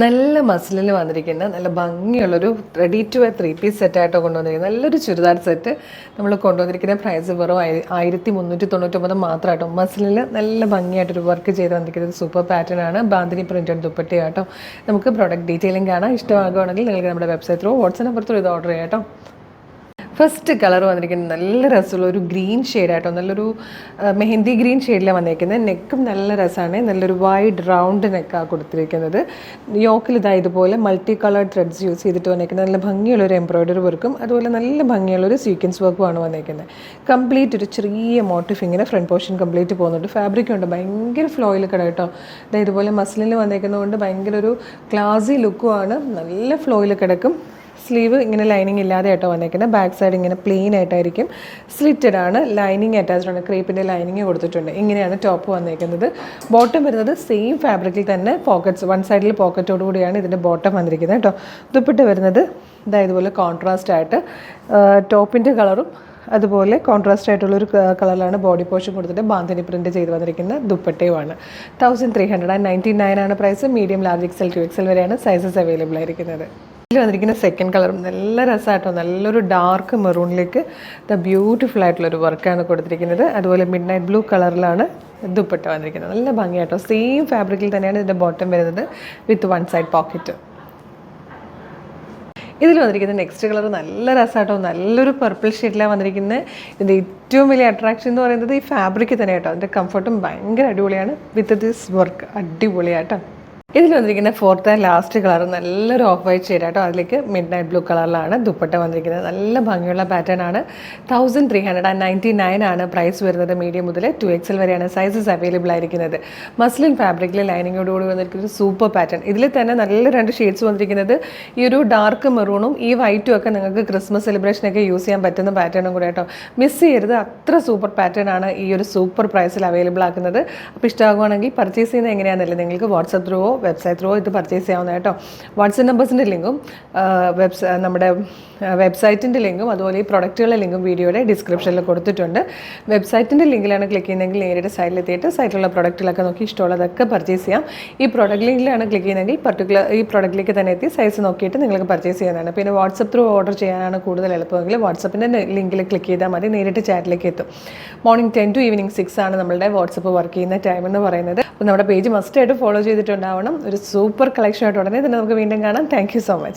നല്ല മസിലിൽ വന്നിരിക്കുന്ന നല്ല ഭംഗിയുള്ളൊരു റെഡി ടു വെയർ 3 പീസ് സെറ്റായിട്ടോ കൊണ്ടുവന്നിരിക്കുന്നത് നല്ലൊരു ചുരിദാർ സെറ്റ് നമ്മൾ കൊണ്ടുവന്നിരിക്കുന്ന പ്രൈസ് വെറും 1399 മാത്രമായിട്ടോ. മസിലിൽ നല്ല ഭംഗിയായിട്ടൊരു വർക്ക് ചെയ്ത് വന്നിരിക്കുന്നത് സൂപ്പർ പാറ്റേൺ ആണ്. ബാന്തിനി പ്രിൻറ്റഡ് ദുപ്പട്ടയാട്ടോ. നമുക്ക് പ്രോഡക്റ്റ് ഡീറ്റെയിലിംഗ് കാണാം. ഇഷ്ടമാകുകയാണെങ്കിൽ നിങ്ങൾക്ക് നമ്മുടെ website through WhatsApp number through ഇത് ഓർഡർ ചെയ്യാം കേട്ടോ. ഫസ്റ്റ് കളർ വന്നിരിക്കുന്നത് നല്ല രസമുള്ള ഒരു ഗ്രീൻ ഷെയ്ഡായിട്ടോ, നല്ലൊരു മെഹന്തി ഗ്രീൻ ഷെയ്ഡിലാണ് വന്നിരിക്കുന്നത്. നെക്കും നല്ല രസമാണ്, നല്ലൊരു വൈഡ് റൗണ്ട് നെക്കാണ് കൊടുത്തിരിക്കുന്നത്. യോക്കിൽ ഇതുപോലെ മൾട്ടി കളർ ത്രെഡ്സ് യൂസ് ചെയ്തിട്ട് വന്നിരിക്കുന്നത് നല്ല ഭംഗിയുള്ളൊരു എംബ്രോയ്ഡറി വർക്കും അതുപോലെ നല്ല ഭംഗിയുള്ളൊരു സീക്വൻസ് വർക്കുമാണ് വന്നിരിക്കുന്നത്. കംപ്ലീറ്റ് ഒരു ചെറിയ മോട്ടീഫ് ഇങ്ങനെ ഫ്രണ്ട് പോർഷൻ കംപ്ലീറ്റ് പോകുന്നുണ്ട്. ഫാബ്രിക് ഉണ്ട് ഭയങ്കര ഫ്ലോയിൽ കിട കേട്ടോ. ഇതുപോലെ മസിലിൽ വന്നിരിക്കുന്നതുകൊണ്ട് ഭയങ്കര ഒരു ക്ലാസി ലുക്കുമാണ്, നല്ല ഫ്ലോയിൽ കിടക്കും. സ്ലീവ് ഇങ്ങനെ ലൈനിങ് ഇല്ലാതെ ആയിട്ടോ വന്നേക്കുന്നത്. ബാക്ക് സൈഡ് ഇങ്ങനെ പ്ലെയിൻ ആയിട്ടായിരിക്കും, സ്ലിറ്റഡ് ആണ്. ലൈനിങ് അറ്റാച്ച്ഡ് ആണ്, ക്രീപ്പിൻ്റെ ലൈനിങ് കൊടുത്തിട്ടുണ്ട്. ഇങ്ങനെയാണ് ടോപ്പ് വന്നേക്കുന്നത്. ബോട്ടം വരുന്നത് സെയിം ഫാബ്രിക്കിൽ തന്നെ പോക്കറ്റ്സ്, വൺ സൈഡിൽ പോക്കറ്റോട് കൂടിയാണ് ഇതിൻ്റെ ബോട്ടം വന്നിരിക്കുന്നത് കേട്ടോ. ദുപ്പട്ട വരുന്നത് ഇതുപോലെ കോൺട്രാസ്റ്റ് ആയിട്ട് ടോപ്പിൻ്റെ കളറും അതുപോലെ കോൺട്രാസ്റ്റ് ആയിട്ടുള്ളൊരു കളറിലാണ് ബോഡി പോർഷൻ കൊടുത്തിട്ട് ബാന്തിനി പ്രിൻറ്റ് ചെയ്ത് വന്നിരിക്കുന്ന ദുപ്പട്ടയുമാണ്. 1399 ആണ് price. Medium, large, XL to XL വരെയാണ് സൈസസ് അവൈലബിൾ ആയിരിക്കുന്നത്. ഇതിൽ വന്നിരിക്കുന്ന സെക്കൻഡ് കളറും നല്ല രസമായിട്ടോ, നല്ലൊരു ഡാർക്ക് മെറൂണിലേക്ക് ബ്യൂട്ടിഫുൾ ആയിട്ടുള്ളൊരു വർക്കാണ് കൊടുത്തിരിക്കുന്നത്. അതുപോലെ മിഡ് നൈറ്റ് ബ്ലൂ കളറിലാണ് ദുപ്പട്ട വന്നിരിക്കുന്നത്. നല്ല ഭംഗിയായിട്ടോ. സെയിം ഫാബ്രിക്കിൽ തന്നെയാണ് ഇതിൻ്റെ ബോട്ടം വരുന്നത് വിത്ത് വൺ സൈഡ് പോക്കറ്റ്. ഇതിൽ വന്നിരിക്കുന്ന നെക്സ്റ്റ് കളർ നല്ല രസമായിട്ടോ, നല്ലൊരു പർപ്പിൾ ഷെയ്ഡിലാണ് വന്നിരിക്കുന്നത്. ഇതിൻ്റെ ഏറ്റവും വലിയ അട്രാക്ഷൻ എന്ന് പറയുന്നത് ഈ ഫാബ്രിക്ക് തന്നെ കേട്ടോ. അതിൻ്റെ കംഫർട്ടും ഭയങ്കര അടിപൊളിയാണ്. വിത്ത് ദിസ് വർക്ക് അടിപൊളിയാട്ടോ. ഇതിൽ വന്നിരിക്കുന്ന ഫോർത്ത് ആൻഡ് ലാസ്റ്റ് കളർ നല്ലൊരു ഓഫ് വൈറ്റ് ഷെയ്ഡായിട്ടോ. അതിലേക്ക് മിഡ് നൈറ്റ് ബ്ലൂ കളറിലാണ് ദുപ്പട്ട വന്നിരിക്കുന്നത്. നല്ല ഭംഗിയുള്ള പാറ്റേൺ ആണ്. 1399 ആണ് പ്രൈസ് വരുന്നത്. മീഡിയം മുതൽ 2XL വരെയാണ് സൈസസ് അവൈലബിൾ ആയിരിക്കുന്നത്. മസ്ലിൻ ഫാബ്രിക്കിൽ ലൈനിങ്ങോടുകൂടി വന്നിരിക്കുന്ന സൂപ്പർ പാറ്റേൺ. ഇതിൽ തന്നെ നല്ല 2 ഷെയ്ഡ്സ് വന്നിരിക്കുന്നത്. ഈ ഒരു ഡാർക്ക് മെറൂണും ഈ വൈറ്റും ഒക്കെ നിങ്ങൾക്ക് ക്രിസ്മസ് സെലിബ്രേഷനൊക്കെ യൂസ് ചെയ്യാൻ പറ്റുന്ന പാറ്റേണും കൂടെ കേട്ടോ. മിസ് ചെയ്യരുത്, അത്ര സൂപ്പർ പാറ്റേൺ ആണ് ഈ ഒരു സൂപ്പർ പ്രൈസിൽ അവൈലബിൾ ആക്കുന്നത്. അപ്പോൾ ഇഷ്ടമാകുവാണെങ്കിൽ പർച്ചേസ് ചെയ്യുന്നത് എങ്ങനെയാണെന്നല്ലേ നിങ്ങൾക്ക് വാട്സപ്പ് ത്രൂവോ വെബ്സൈറ്റ് ത്രൂ ഇത് പർച്ചേസ് ചെയ്യാവുന്ന കേട്ടോ. വാട്സപ്പ് നമ്പേഴ്സിൻ്റെ ലിങ്കും നമ്മുടെ വെബ്സൈറ്റിൻ്റെ ലിങ്കും അതുപോലെ ഈ പ്രൊഡക്റ്റുകളുടെ ലിങ്കും വീഡിയോയുടെ ഡിസ്ക്രിപ്ഷനിൽ കൊടുത്തിട്ടുണ്ട്. വെബ്സൈറ്റിൻ്റെ ലിങ്കിലാണ് ക്ലിക്ക് ചെയ്യുന്നതെങ്കിൽ നേരിട്ട് സൈറ്റിലെത്തിയിട്ട് സൈറ്റിലുള്ള പ്രൊഡക്റ്റുകളൊക്കെ നോക്കി ഇഷ്ടമുള്ളതൊക്കെ പർച്ചേസ് ചെയ്യാം. ഈ പ്രൊഡക്റ്റ് ലിങ്കിലാണ് ക്ലിക്ക് ചെയ്യുന്നതെങ്കിൽ ഈ പ്രൊഡക്റ്റിലേക്ക് തന്നെ എത്തി സൈസ് നോക്കിയിട്ട് നിങ്ങൾക്ക് പർച്ചേസ് ചെയ്യാനാണ്. പിന്നെ വാട്സപ്പ് ത്രൂ ഓർഡർ ചെയ്യാനാണ് കൂടുതൽ എളുപ്പമെങ്കിൽ വാട്സപ്പിൻ്റെ ലിങ്കിൽ ക്ലിക്ക് ചെയ്താൽ മതി, നേരിട്ട് ചാറ്റിലേക്ക് എത്തും. മോർണിംഗ് 10 to evening 6 ആണ് നമ്മളുടെ വാട്സപ്പ് വർക്ക് ചെയ്യുന്ന ടൈം എന്ന് പറയുന്നത്. അപ്പോൾ നമ്മുടെ പേജ് മസ്റ്റായിട്ട് ഫോളോ ചെയ്തിട്ടുണ്ടാവണം. ഒരു സൂപ്പർ കളക്ഷൻ ആയിട്ട് ഉടനെ തന്നെ നമുക്ക് വീണ്ടും കാണാം. Thank you so much.